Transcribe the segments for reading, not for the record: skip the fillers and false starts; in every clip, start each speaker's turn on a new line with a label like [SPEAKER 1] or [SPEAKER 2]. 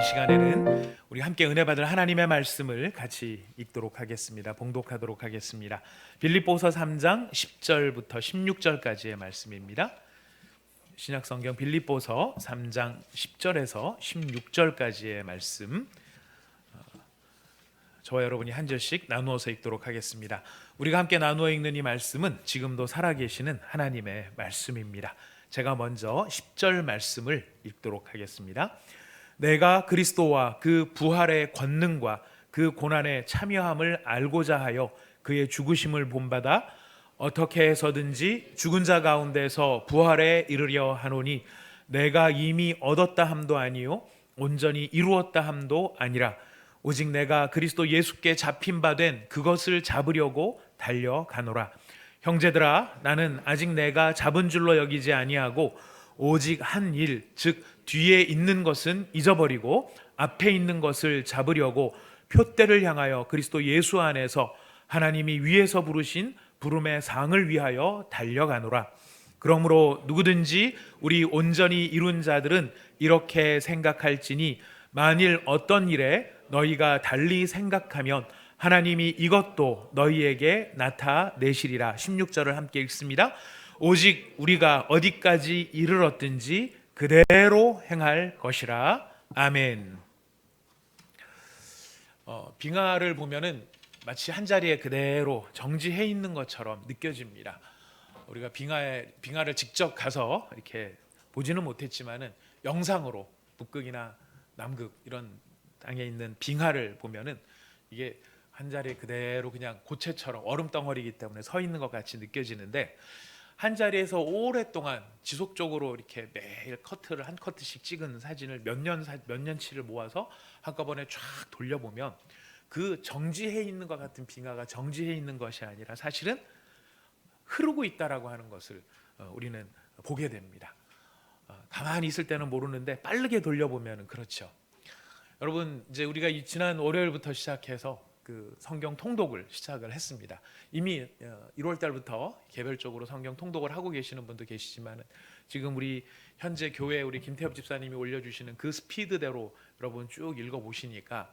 [SPEAKER 1] 시간에는 우리 함께 은혜 받을 하나님의 말씀을 같이 읽도록 하겠습니다. 봉독하도록 하겠습니다. 빌립보서 3장 10절부터 16절까지의 말씀입니다. 신약성경 빌립보서 3장 10절에서 16절까지의 말씀, 저와 여러분이 한 절씩 나누어서 읽도록 하겠습니다. 우리가 함께 나누어 읽는 이 말씀은 지금도 살아계시는 하나님의 말씀입니다. 제가 먼저 10절 말씀을 읽도록 하겠습니다. 내가 그리스도와 그 부활의 권능과 그 고난에 참여함을 알고자 하여 그의 죽으심을 본받아 어떻게 해서든지 죽은 자 가운데서 부활에 이르려 하노니 내가 이미 얻었다 함도 아니요 온전히 이루었다 함도 아니라 오직 내가 그리스도 예수께 잡힌 바 된 그것을 잡으려고 달려가노라. 형제들아, 나는 아직 내가 잡은 줄로 여기지 아니하고 오직 한 일, 즉 뒤에 있는 것은 잊어버리고 앞에 있는 것을 잡으려고 표대를 향하여 그리스도 예수 안에서 하나님이 위에서 부르신 부름의 상을 위하여 달려가노라. 그러므로 누구든지 우리 온전히 이룬 자들은 이렇게 생각할지니 만일 어떤 일에 너희가 달리 생각하면 하나님이 이것도 너희에게 나타내시리라. 16절을 함께 읽습니다. 오직 우리가 어디까지 이르렀든지 그대로 행할 것이라. 아멘. 빙하를 보면은 마치 한 자리에 그대로 정지해 있는 것처럼 느껴집니다. 우리가 빙하를 직접 가서 이렇게 보지는 못했지만은 영상으로 북극이나 남극 이런 땅에 있는 빙하를 보면은 이게 한 자리에 그대로 그냥 고체처럼 얼음 덩어리이기 때문에 서 있는 것 같이 느껴지는데, 한 자리에서 오랫동안 지속적으로 이렇게 매일 커트를 한 커트씩 찍은 사진을 몇 년치를 모아서 한꺼번에 쫙 돌려보면 그 정지해 있는 것 같은 빙하가 정지해 있는 것이 아니라 사실은 흐르고 있다라고 하는 것을 우리는 보게 됩니다. 가만히 있을 때는 모르는데 빠르게 돌려보면 그렇죠. 여러분, 이제 우리가 지난 월요일부터 시작해서 그 성경 통독을 시작을 했습니다. 이미 1월 달부터 개별적으로 성경 통독을 하고 계시는 분도 계시지만 지금 우리 현재 교회 우리 김태엽 집사님이 올려주시는 그 스피드대로 여러분 쭉 읽어보시니까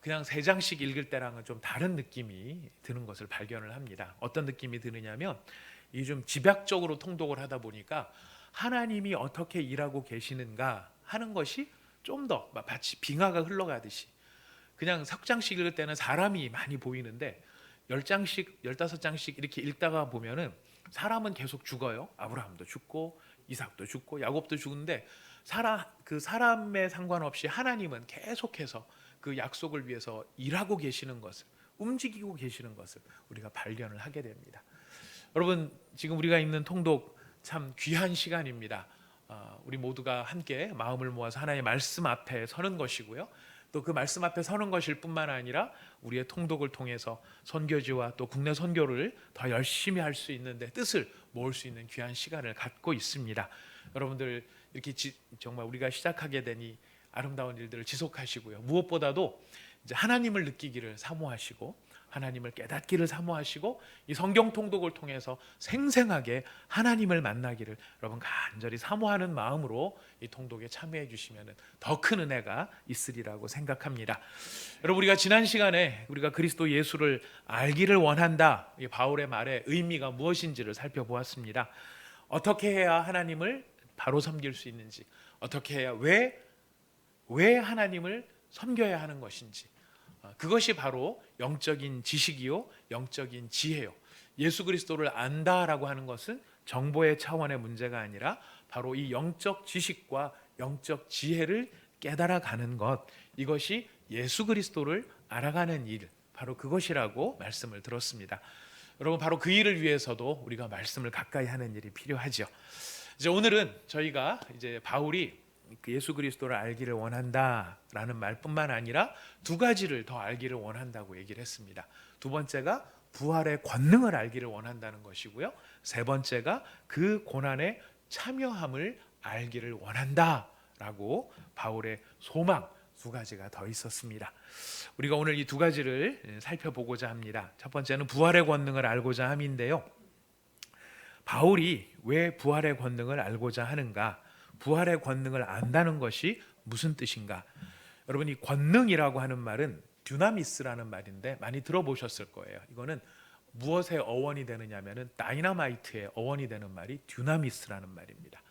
[SPEAKER 1] 그냥 3장씩 읽을 때랑은 좀 다른 느낌이 드는 것을 발견을 합니다. 어떤 느낌이 드느냐면 이 좀 집약적으로 통독을 하다 보니까 하나님이 어떻게 일하고 계시는가 하는 것이 좀 더 마치 빙하가 흘러가듯이, 그냥 3장씩 읽을 때는 사람이 많이 보이는데 10장씩 15장씩 이렇게 읽다가 보면은 사람은 계속 죽어요. 아브라함도 죽고 이삭도 죽고 야곱도 죽는데 그 사람에 상관없이 하나님은 계속해서 그 약속을 위해서 일하고 계시는 것을, 움직이고 계시는 것을 우리가 발견을 하게 됩니다. 여러분, 지금 우리가 읽는 통독 참 귀한 시간입니다. 우리 모두가 함께 마음을 모아서 하나님의 말씀 앞에 서는 것이고요. 또 그 말씀 앞에 서는 것일 뿐만 아니라 우리의 통독을 통해서 선교지와 또 국내 선교를 더 열심히 할 수 있는데 뜻을 모을 수 있는 귀한 시간을 갖고 있습니다. 여러분들 이렇게 정말 우리가 시작하게 되니 아름다운 일들을 지속하시고요. 무엇보다도 이제 하나님을 느끼기를 사모하시고 하나님을 깨닫기를 사모하시고 이 성경 통독을 통해서 생생하게 하나님을 만나기를 여러분 간절히 사모하는 마음으로 이 통독에 참여해 주시면 더 큰 은혜가 있으리라고 생각합니다. 여러분, 우리가 지난 시간에 우리가 그리스도 예수를 알기를 원한다, 이 바울의 말의 의미가 무엇인지를 살펴보았습니다. 어떻게 해야 하나님을 바로 섬길 수 있는지, 어떻게 해야 왜 하나님을 섬겨야 하는 것인지, 그것이 바로 영적인 지식이요 영적인 지혜요. 예수 그리스도를 안다라고 하는 것은 정보의 차원의 문제가 아니라 바로 이 영적 지식과 영적 지혜를 깨달아가는 것, 이것이 예수 그리스도를 알아가는 일, 바로 그것이라고 말씀을 들었습니다. 여러분, 바로 그 일을 위해서도 우리가 말씀을 가까이 하는 일이 필요하죠. 이제 오늘은 저희가 이제 바울이 예수 그리스도를 알기를 원한다라는 말뿐만 아니라 두 가지를 더 알기를 원한다고 얘기를 했습니다. 두 번째가 부활의 권능을 알기를 원한다는 것이고요. 세 번째가 그 고난에 참여함을 알기를 원한다라고 바울의 소망 두 가지가 더 있었습니다. 우리가 오늘 이 두 가지를 살펴보고자 합니다. 첫 번째는 부활의 권능을 알고자 함인데요. 바울이 왜 부활의 권능을 알고자 하는가? 부활의 권능을 안다는 것이 무슨 뜻인가? 여러분, 이 권능이라고 하는 말은 듀나미스라는 말인데 많이 들어보셨을 거예요. 이거는 무엇의 어원이 되느냐면은 다이너마이트의 어원이 되는 말이 듀나미스라는 말입니다.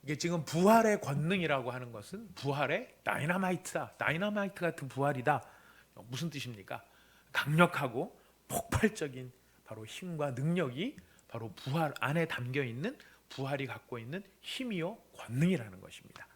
[SPEAKER 1] 이게 지금 부활의 권능이라고 하는 것은 부활의 다이너마이트다. 다이너마이트 같은 부활이다. 무슨 뜻입니까? 강력하고 폭발적인 바로 힘과 능력이 바로 부활 안에 담겨 있는, 부활이 갖고 있는 힘이요 권능이라는 것입니다.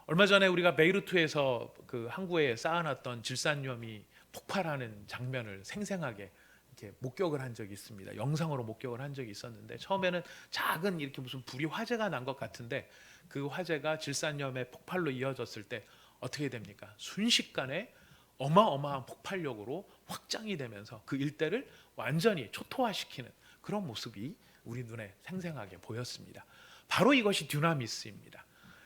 [SPEAKER 1] 얼마 전에 우리가 베이루트에서 그 항구에 쌓아놨던 질산염이 폭발하는 장면을 생생하게 이렇게 목격을 한 적이 있습니다. 영상으로 목격을 한 적이 있었는데, 처음에는 작은 이렇게 무슨 불이 화재가 난 것 같은데 그 화재가 질산염의 폭발로 이어졌을 때 어떻게 됩니까? 순식간에 어마어마한 폭발력으로 확장이 되면서 그 일대를 완전히 초토화시키는 그런 모습이 우리 눈에 생생하게 보였습니다. 바로 이것이 듀나미스입니다.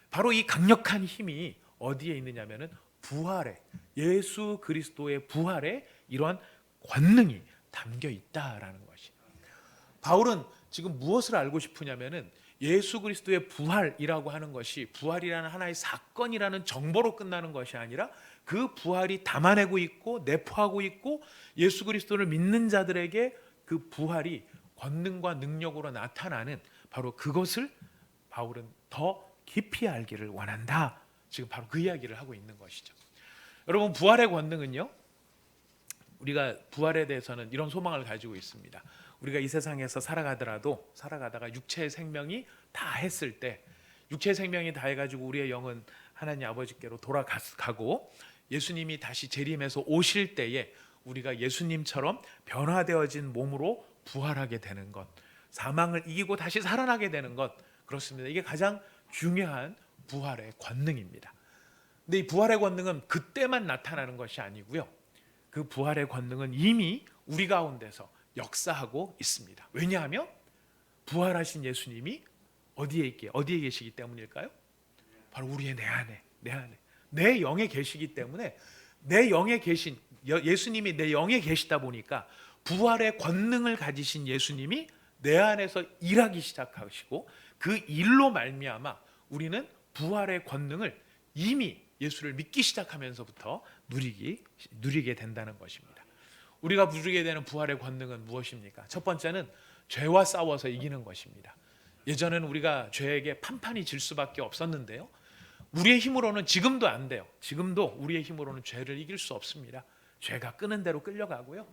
[SPEAKER 1] 바로 이 강력한 힘이 어디에 있느냐면은 부활에, 예수 그리스도의 부활에 이러한 권능이 담겨 있다라는 것이. 바울은 지금 무엇을 알고 싶으냐면은 예수 그리스도의 부활이라고 하는 것이 부활이라는 하나의 사건이라는 정보로 끝나는 것이 아니라 그 부활이 담아내고 있고 내포하고 있고 예수 그리스도를 믿는 자들에게 그 부활이 권능과 능력으로 나타나는 바로 그것을 바울은 더 깊이 알기를 원한다. 지금 바로 그 이야기를 하고 있는 것이죠. 여러분, 부활의 권능은요, 우리가 부활에 대해서는 이런 소망을 가지고 있습니다. 우리가 이 세상에서 살아가다가 육체의 생명이 다 했을 때, 육체의 생명이 다 해가지고 우리의 영은 하나님 아버지께로 돌아가고 예수님이 다시 재림해서 오실 때에 우리가 예수님처럼 변화되어진 몸으로 부활하게 되는 것, 사망을 이기고 다시 살아나게 되는 것, 그렇습니다. 이게 가장 중요한 부활의 권능입니다. 근데 이 부활의 권능은 그때만 나타나는 것이 아니고요, 그 부활의 권능은 이미 우리 가운데서 역사하고 있습니다. 왜냐하면 부활하신 예수님이 어디에 계시기 때문일까요? 바로 우리의 내 안에, 내 영에 계시기 때문에, 내 영에 계신 예수님이 내 영에 계시다 보니까 부활의 권능을 가지신 예수님이 내 안에서 일하기 시작하시고, 그 일로 말미암아 우리는 부활의 권능을 이미 예수를 믿기 시작하면서부터 누리게 된다는 것입니다. 우리가 누리게 되는 부활의 권능은 무엇입니까? 첫 번째는 죄와 싸워서 이기는 것입니다. 예전에는 우리가 죄에게 판판이 질 수밖에 없었는데요, 우리의 힘으로는 지금도 안 돼요. 지금도 우리의 힘으로는 죄를 이길 수 없습니다. 죄가 끄는 대로 끌려가고요,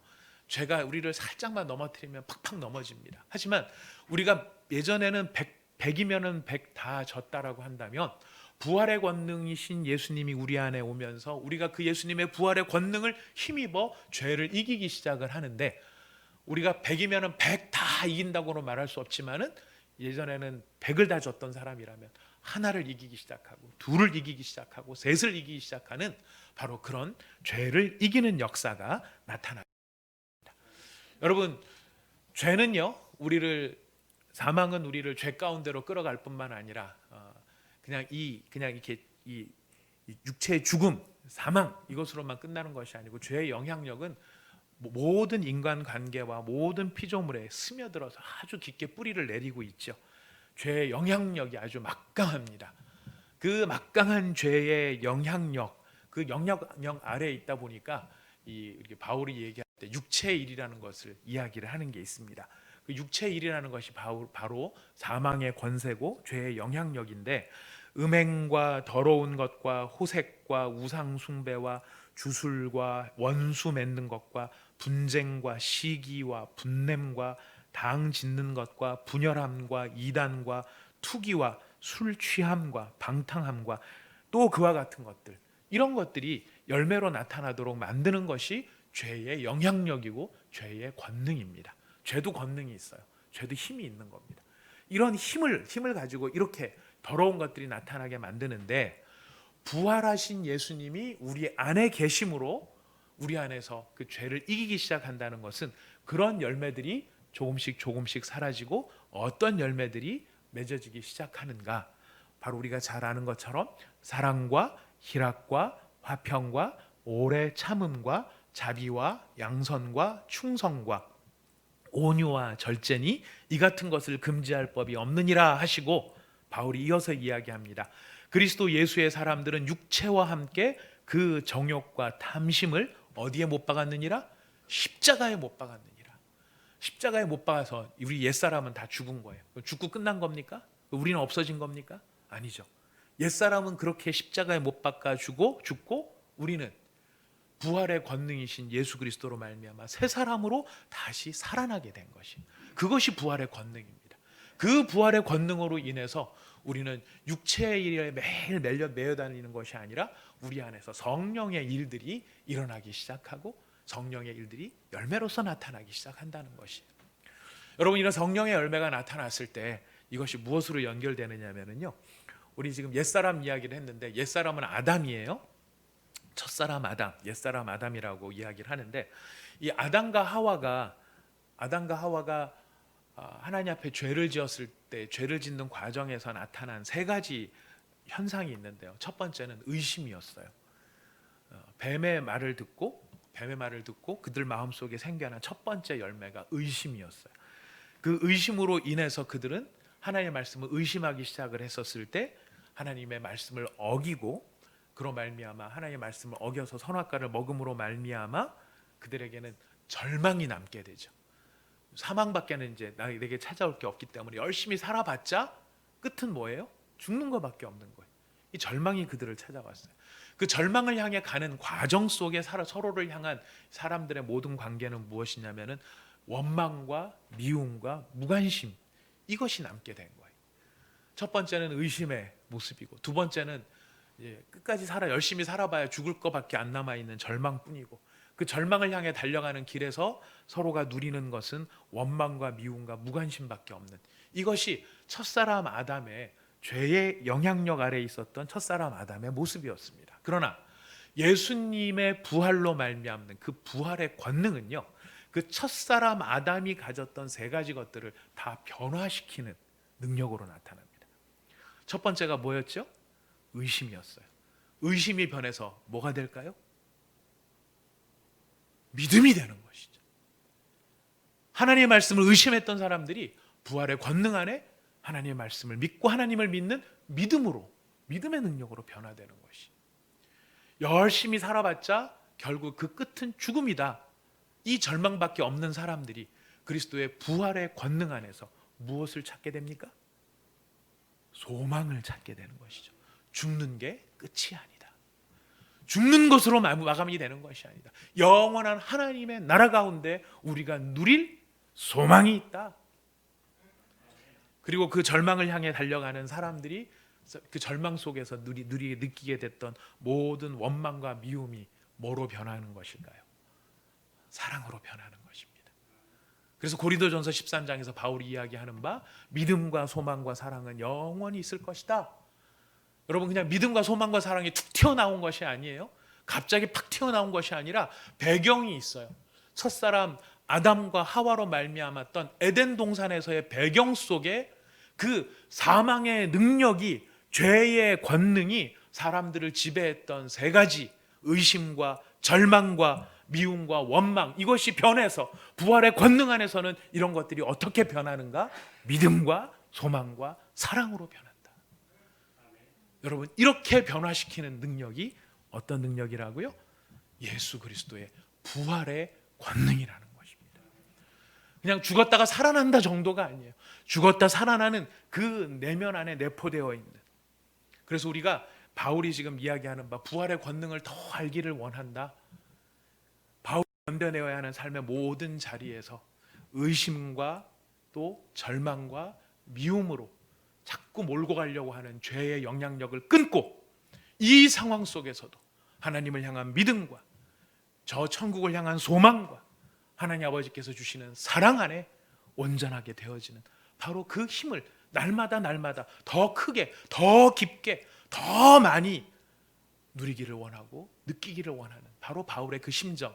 [SPEAKER 1] 죄가 우리를 살짝만 넘어뜨리면 팍팍 넘어집니다. 하지만 우리가 예전에는 100이면은 100 다 졌다라고 한다면, 부활의 권능이신 예수님이 우리 안에 오면서 우리가 그 예수님의 부활의 권능을 힘입어 죄를 이기기 시작을 하는데, 우리가 100이면은 100 다 이긴다고는 말할 수 없지만은 예전에는 100을 다 졌던 사람이라면 하나를 이기기 시작하고, 둘을 이기기 시작하고, 셋을 이기기 시작하는 바로 그런 죄를 이기는 역사가 나타납니다. 여러분, 죄는요, 사망은 우리를 죄 가운데로 끌어갈 뿐만 아니라 그냥 이렇게 이 육체의 죽음, 사망, 이것으로만 끝나는 것이 아니고, 죄의 영향력은 모든 인간 관계와 모든 피조물에 스며들어서 아주 깊게 뿌리를 내리고 있죠. 죄의 영향력이 아주 막강합니다. 그 막강한 죄의 영향력, 그 영향력 아래에 있다 보니까 이렇게 바울이 얘기할 때 육체의 일이라는 것을 이야기를 하는 게 있습니다. 그 육체의 일이라는 것이 바로 사망의 권세고 죄의 영향력인데, 음행과 더러운 것과 호색과 우상 숭배와 주술과 원수 맺는 것과 분쟁과 시기와 분냄과 당 짓는 것과 분열함과 이단과 투기와 술 취함과 방탕함과 또 그와 같은 것들, 이런 것들이 열매로 나타나도록 만드는 것이 죄의 영향력이고 죄의 권능입니다. 죄도 권능이 있어요. 죄도 힘이 있는 겁니다. 이런 힘을 가지고 이렇게 더러운 것들이 나타나게 만드는데, 부활하신 예수님이 우리 안에 계심으로 우리 안에서 그 죄를 이기기 시작한다는 것은 그런 열매들이 조금씩 사라지고 어떤 열매들이 맺어지기 시작하는가? 바로 우리가 잘 아는 것처럼 사랑과 희락과 화평과 오래 참음과 자비와 양선과 충성과 온유와 절제니 이 같은 것을 금지할 법이 없느니라 하시고, 바울이 이어서 이야기합니다. 그리스도 예수의 사람들은 육체와 함께 그 정욕과 탐심을 어디에 못 박았느니라? 십자가에 못 박았느니라. 십자가에 못 박아서 우리 옛사람은 다 죽은 거예요. 죽고 끝난 겁니까? 우리는 없어진 겁니까? 아니죠. 옛사람은 그렇게 십자가에 못 박아 죽고 우리는 부활의 권능이신 예수 그리스도로 말미암아 새 사람으로 다시 살아나게 된 것이, 그것이 부활의 권능입니다. 그 부활의 권능으로 인해서 우리는 육체의 일에 매일 매여 다니는 것이 아니라 우리 안에서 성령의 일들이 일어나기 시작하고 성령의 일들이 열매로서 나타나기 시작한다는 것이에요. 여러분, 이런 성령의 열매가 나타났을 때 이것이 무엇으로 연결되느냐면요, 우리 지금 옛사람 이야기를 했는데 옛사람은 아담이에요. 첫사람 아담, 옛사람 아담이라고 이야기를 하는데, 이 아담과 하와가 하나님 앞에 죄를 지었을 때 죄를 짓는 과정에서 나타난 세 가지 현상이 있는데요. 첫 번째는 의심이었어요. 뱀의 말을 듣고 그들 마음속에 생겨난 첫 번째 열매가 의심이었어요. 그 의심으로 인해서 그들은 하나님의 말씀을 의심하기 시작을 했었을 때 하나님의 말씀을 어기고, 그로 말미암아 하나님의 말씀을 어겨서 선악과를 먹음으로 말미암아 그들에게는 절망이 남게 되죠. 사망밖에는 이제 내게 찾아올 게 없기 때문에 열심히 살아봤자 끝은 뭐예요? 죽는 것밖에 없는 거예요. 이 절망이 그들을 찾아왔어요. 그 절망을 향해 가는 과정 속에 서로를 향한 사람들의 모든 관계는 무엇이냐면은 원망과 미움과 무관심, 이것이 남게 된 거예요. 첫 번째는 의심의 모습이고, 두 번째는 끝까지 열심히 살아봐야 죽을 것밖에 안 남아 있는 절망뿐이고, 그 절망을 향해 달려가는 길에서 서로가 누리는 것은 원망과 미움과 무관심밖에 없는, 이것이 첫사람 아담의 죄의 영향력 아래에 있었던 첫사람 아담의 모습이었습니다. 그러나 예수님의 부활로 말미암는 그 부활의 권능은요, 그 첫사람 아담이 가졌던 세 가지 것들을 다 변화시키는 능력으로 나타납니다. 첫 번째가 뭐였죠? 의심이었어요. 의심이 변해서 뭐가 될까요? 믿음이 되는 것이죠. 하나님의 말씀을 의심했던 사람들이 부활의 권능 안에 하나님의 말씀을 믿고 하나님을 믿는 믿음의 능력으로 변화되는 것이, 열심히 살아봤자 결국 그 끝은 죽음이다, 이 절망밖에 없는 사람들이 그리스도의 부활의 권능 안에서 무엇을 찾게 됩니까? 소망을 찾게 되는 것이죠. 죽는 게 끝이 아니다. 죽는 것으로 마감이 되는 것이 아니다. 영원한 하나님의 나라 가운데 우리가 누릴 소망이 있다. 그리고 그 절망을 향해 달려가는 사람들이 그 절망 속에서 느끼게 됐던 모든 원망과 미움이 뭐로 변하는 것일까요? 사랑으로 변하는 것입니다. 그래서 고린도전서 13장에서 바울이 이야기하는 바, 믿음과 소망과 사랑은 영원히 있을 것이다. 여러분, 그냥 믿음과 소망과 사랑이 툭 튀어나온 것이 아니에요. 갑자기 팍 튀어나온 것이 아니라 배경이 있어요. 첫사람 아담과 하와로 말미암았던 에덴 동산에서의 배경 속에 그 사망의 능력이, 죄의 권능이 사람들을 지배했던 세 가지, 의심과 절망과 미움과 원망, 이것이 변해서 부활의 권능 안에서는 이런 것들이 어떻게 변하는가? 믿음과 소망과 사랑으로 변한다. 여러분, 이렇게 변화시키는 능력이 어떤 능력이라고요? 예수 그리스도의 부활의 권능이라는 것입니다. 그냥 죽었다가 살아난다 정도가 아니에요. 죽었다 살아나는 그 내면 안에 내포되어 있는, 그래서 우리가 바울이 지금 이야기하는 바 부활의 권능을 더 알기를 원한다. 바울이 견뎌내어야 하는 삶의 모든 자리에서 의심과 또 절망과 미움으로 자꾸 몰고 가려고 하는 죄의 영향력을 끊고, 이 상황 속에서도 하나님을 향한 믿음과 저 천국을 향한 소망과 하나님 아버지께서 주시는 사랑 안에 온전하게 되어지는 바로 그 힘을 날마다 더 크게, 더 깊게, 더 많이 누리기를 원하고 느끼기를 원하는 바로 바울의 그 심정,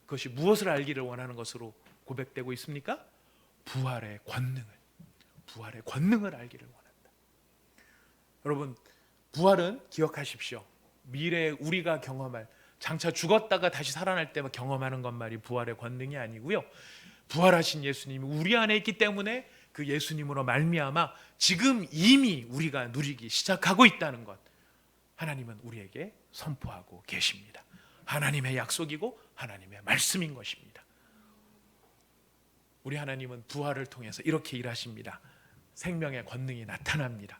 [SPEAKER 1] 그것이 무엇을 알기를 원하는 것으로 고백되고 있습니까? 부활의 권능을 알기를 원한다. 여러분, 부활은 기억하십시오. 미래에 우리가 경험할, 장차 죽었다가 다시 살아날 때 경험하는 것만이 부활의 권능이 아니고요, 부활하신 예수님이 우리 안에 있기 때문에 그 예수님으로 말미암아 지금 이미 우리가 누리기 시작하고 있다는 것, 하나님은 우리에게 선포하고 계십니다. 하나님의 약속이고 하나님의 말씀인 것입니다. 우리 하나님은 부활을 통해서 이렇게 일하십니다. 생명의 권능이 나타납니다.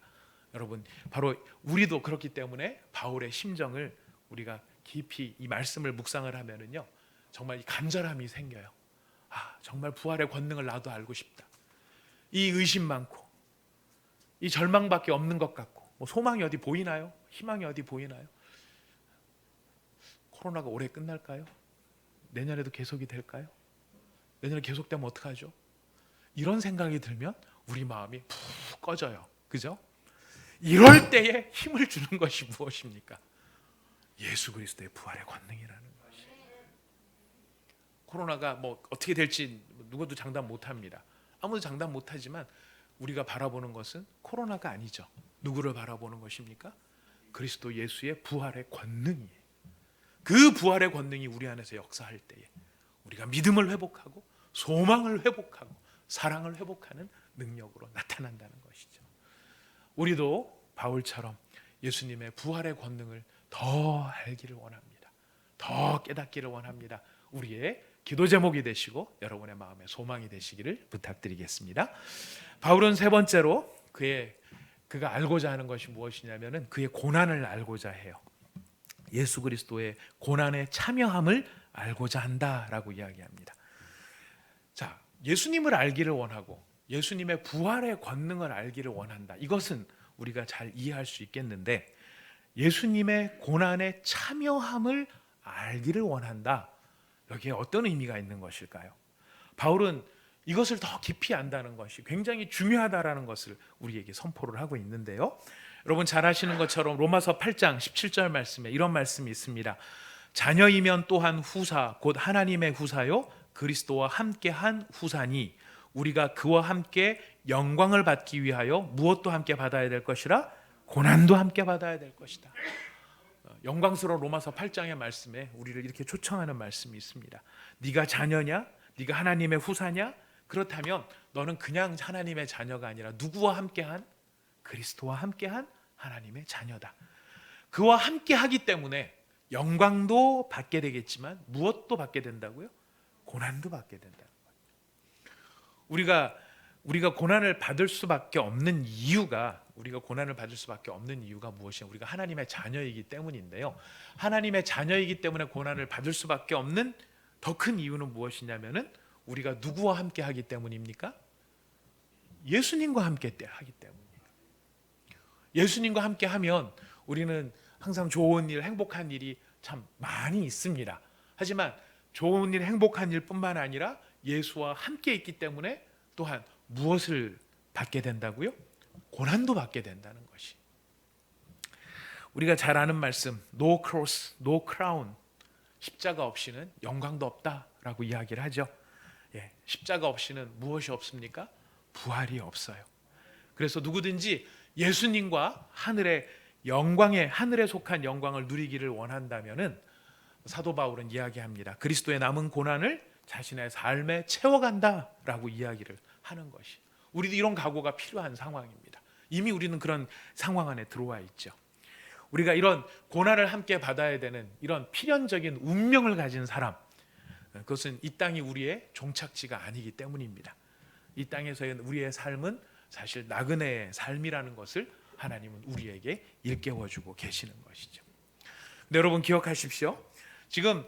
[SPEAKER 1] 여러분, 바로 우리도 그렇기 때문에 바울의 심정을 우리가 깊이 이 말씀을 묵상을 하면은요, 정말 이 간절함이 생겨요. 정말 부활의 권능을 나도 알고 싶다. 이 의심 많고 이 절망밖에 없는 것 같고, 소망이 어디 보이나요? 희망이 어디 보이나요? 코로나가 올해 끝날까요? 내년에도 계속이 될까요? 내년에 계속되면 어떡하죠? 이런 생각이 들면 우리 마음이 푹 꺼져요. 그죠? 이럴 때에 힘을 주는 것이 무엇입니까? 예수 그리스도의 부활의 권능이라는 것이. 코로나가 어떻게 될지 누구도 장담 못합니다. 아무도 장담 못하지만 우리가 바라보는 것은 코로나가 아니죠. 누구를 바라보는 것입니까? 그리스도 예수의 부활의 권능이에요. 그 부활의 권능이 우리 안에서 역사할 때에 우리가 믿음을 회복하고 소망을 회복하고 사랑을 회복하는 능력으로 나타난다는 것이죠. 우리도 바울처럼 예수님의 부활의 권능을 더 알기를 원합니다. 더 깨닫기를 원합니다. 우리의 기도 제목이 되시고 여러분의 마음의 소망이 되시기를 부탁드리겠습니다. 바울은 세 번째로 그가 알고자 하는 것이 무엇이냐면은 그의 고난을 알고자 해요. 예수 그리스도의 고난에 참여함을 알고자 한다라고 이야기합니다. 자, 예수님을 알기를 원하고 예수님의 부활의 권능을 알기를 원한다. 이것은 우리가 잘 이해할 수 있겠는데, 예수님의 고난에 참여함을 알기를 원한다. 여기에 어떤 의미가 있는 것일까요? 바울은 이것을 더 깊이 안다는 것이 굉장히 중요하다라는 것을 우리에게 선포를 하고 있는데요. 여러분 잘 아시는 것처럼 로마서 8장 17절 말씀에 이런 말씀이 있습니다. 자녀이면 또한 후사 곧 하나님의 후사요 그리스도와 함께한 후사니 우리가 그와 함께 영광을 받기 위하여 무엇도 함께 받아야 될 것이라 고난도 함께 받아야 될 것이다. 영광스러운 로마서 8장의 말씀에 우리를 이렇게 초청하는 말씀이 있습니다. 네가 자녀냐? 네가 하나님의 후사냐? 그렇다면 너는 그냥 하나님의 자녀가 아니라 누구와 함께한? 그리스도와 함께한 하나님의 자녀다. 그와 함께하기 때문에 영광도 받게 되겠지만 무엇도 받게 된다고요? 고난도 받게 된다는 거예요. 우리가 고난을 받을 수밖에 없는 이유가 무엇이냐? 우리가 하나님의 자녀이기 때문인데요. 하나님의 자녀이기 때문에 고난을 받을 수밖에 없는 더 큰 이유는 무엇이냐면은 우리가 누구와 함께 하기 때문입니까? 예수님과 함께 하기 때문이에요. 예수님과 함께 하면 우리는 항상 좋은 일, 행복한 일이 참 많이 있습니다. 하지만 좋은 일, 행복한 일뿐만 아니라 예수와 함께 있기 때문에 또한 무엇을 받게 된다고요? 고난도 받게 된다는 것이. 우리가 잘 아는 말씀, No cross, no crown. 십자가 없이는 영광도 없다라고 이야기를 하죠. 십자가 없이는 무엇이 없습니까? 부활이 없어요. 그래서 누구든지 예수님과 하늘에 속한 영광을 누리기를 원한다면은 사도 바울은 이야기합니다. 그리스도의 남은 고난을 자신의 삶에 채워간다라고 이야기를 하는 것이. 우리도 이런 각오가 필요한 상황입니다. 이미 우리는 그런 상황 안에 들어와 있죠. 우리가 이런 고난을 함께 받아야 되는 이런 필연적인 운명을 가진 사람, 그것은 이 땅이 우리의 종착지가 아니기 때문입니다. 이 땅에서의 우리의 삶은 사실 나그네의 삶이라는 것을 하나님은 우리에게 일깨워주고 계시는 것이죠. 근데 여러분 기억하십시오. 지금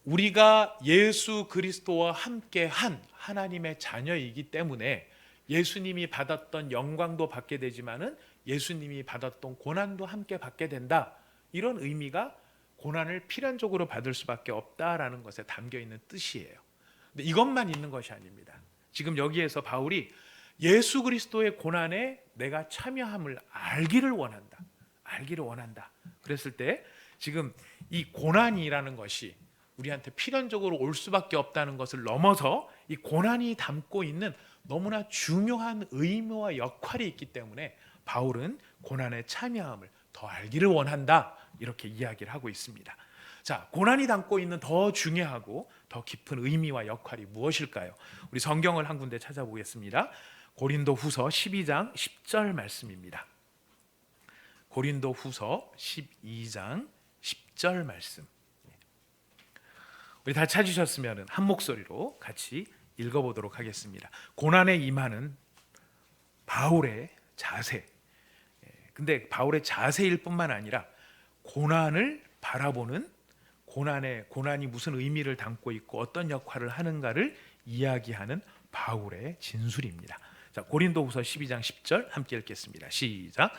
[SPEAKER 1] 우리가 예수 그리스도와 함께한 하나님의 자녀이기 때문에 예수님이 받았던 영광도 받게 되지만은 예수님이 받았던 고난도 함께 받게 된다. 이런 의미가 고난을 필연적으로 받을 수밖에 없다라는 것에 담겨 있는 뜻이에요. 근데 이것만 있는 것이 아닙니다. 지금 여기에서 바울이 예수 그리스도의 고난에 내가 참여함을 알기를 원한다. 그랬을 때 지금 이 고난이라는 것이 우리한테 필연적으로 올 수밖에 없다는 것을 넘어서 이 고난이 담고 있는 너무나 중요한 의무와 역할이 있기 때문에 바울은 고난에 참여함을 더 알기를 원한다. 이렇게 이야기를 하고 있습니다. 자, 고난이 담고 있는 더 중요하고 더 깊은 의미와 역할이 무엇일까요? 우리 성경을 한 군데 찾아보겠습니다. 고린도후서 12장 10절 말씀입니다. 고린도후서 12장 10절 말씀. 우리 다 찾으셨으면 한 목소리로 같이 읽어보도록 하겠습니다. 고난에 임하는 바울의 자세. 근데 바울의 자세일 뿐만 아니라 고난을 바라보는 고난이 무슨 의미를 담고 있고 어떤 역할을 하는가를 이야기하는 바울의 진술입니다. 자, 고린도후서 12장 10절 함께 읽겠습니다. 시작.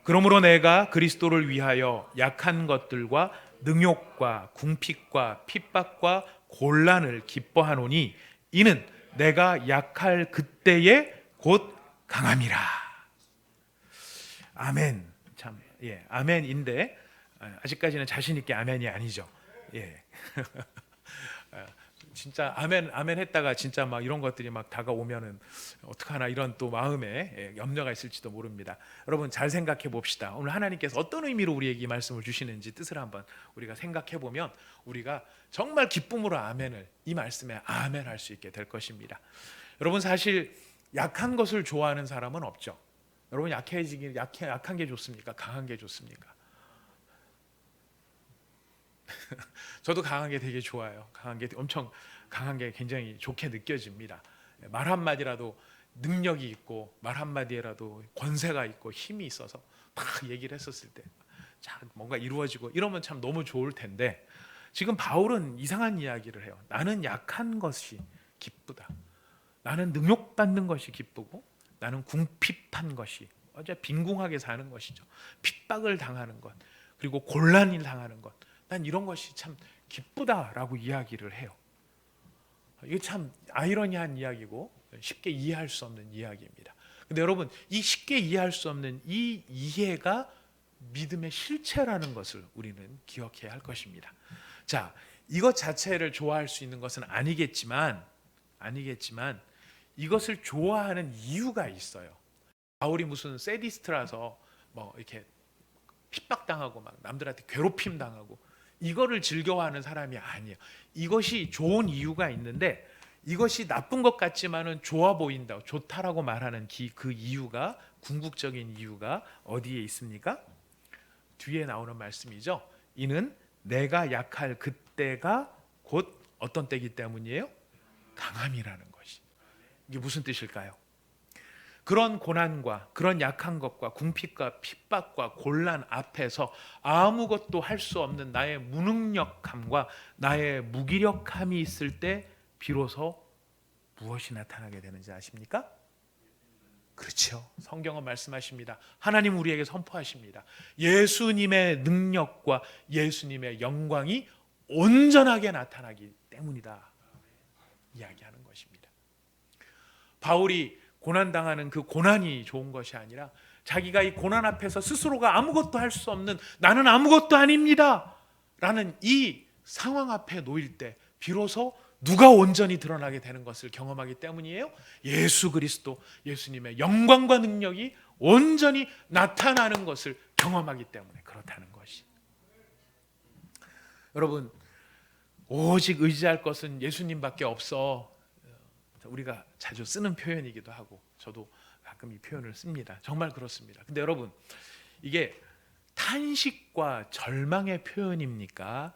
[SPEAKER 1] 그러므로 내가 그리스도를 위하여 약한 것들과 능욕과 궁핍과 핍박과 곤란을 기뻐하노니 이는 내가 약할 그때에 곧 강함이라. 아멘. 참, 아멘인데 아직까지는 자신 있게 아멘이 아니죠. 진짜 아멘 했다가 진짜 막 이런 것들이 막 다가오면은 어떡하나 이런 또 마음에 염려가 있을지도 모릅니다. 여러분 잘 생각해 봅시다. 오늘 하나님께서 어떤 의미로 우리에게 이 말씀을 주시는지 뜻을 한번 우리가 생각해 보면 우리가 정말 기쁨으로 이 말씀에 아멘 할 수 있게 될 것입니다. 여러분 사실 약한 것을 좋아하는 사람은 없죠. 여러분 약한 게 좋습니까? 강한 게 좋습니까? 저도 강한 게 되게 좋아요. 엄청 강한 게 굉장히 좋게 느껴집니다. 말 한마디라도 능력이 있고 말 한마디에라도 권세가 있고 힘이 있어서 딱 얘기를 했었을 때 뭔가 이루어지고 이러면 참 너무 좋을 텐데 지금 바울은 이상한 이야기를 해요. 나는 약한 것이 기쁘다. 나는 능욕받는 것이 기쁘고 나는 궁핍한 것이 어제 빈궁하게 사는 것이죠. 핍박을 당하는 것 그리고 곤란을 당하는 것 난 이런 것이 참 기쁘다라고 이야기를 해요. 이게 참 아이러니한 이야기고 쉽게 이해할 수 없는 이야기입니다. 근데 여러분 이 쉽게 이해할 수 없는 이 이해가 믿음의 실체라는 것을 우리는 기억해야 할 것입니다. 자, 이것 자체를 좋아할 수 있는 것은 아니겠지만 이것을 좋아하는 이유가 있어요. 바울이 무슨 세디스트라서 뭐 이렇게 핍박당하고 막 남들한테 괴롭힘 당하고 이거를 즐거워하는 사람이 아니에요. 이것이 좋은 이유가 있는데 이것이 나쁜 것 같지만은 좋아 보인다, 좋다라고 말하는 그 이유가 궁극적인 이유가 어디에 있습니까? 뒤에 나오는 말씀이죠. 이는 내가 약할 그때가 곧 어떤 때이기 때문이에요? 강함이라는 것이. 이게 무슨 뜻일까요? 그런 고난과 그런 약한 것과 궁핍과 핍박과 곤란 앞에서 아무것도 할 수 없는 나의 무능력함과 나의 무기력함이 있을 때 비로소 무엇이 나타나게 되는지 아십니까? 그렇죠. 성경은 말씀하십니다. 하나님 우리에게 선포하십니다. 예수님의 능력과 예수님의 영광이 온전하게 나타나기 때문이다. 이야기하는 것입니다. 바울이 고난당하는 그 고난이 좋은 것이 아니라 자기가 이 고난 앞에서 스스로가 아무것도 할 수 없는 나는 아무것도 아닙니다 라는 이 상황 앞에 놓일 때 비로소 누가 온전히 드러나게 되는 것을 경험하기 때문이에요. 예수 그리스도, 예수님의 영광과 능력이 온전히 나타나는 것을 경험하기 때문에 그렇다는 것이. 여러분 오직 의지할 것은 예수님밖에 없어. 우리가 자주 쓰는 표현이기도 하고 저도 가끔 이 표현을 씁니다. 정말 그렇습니다. 근데 여러분 이게 탄식과 절망의 표현입니까?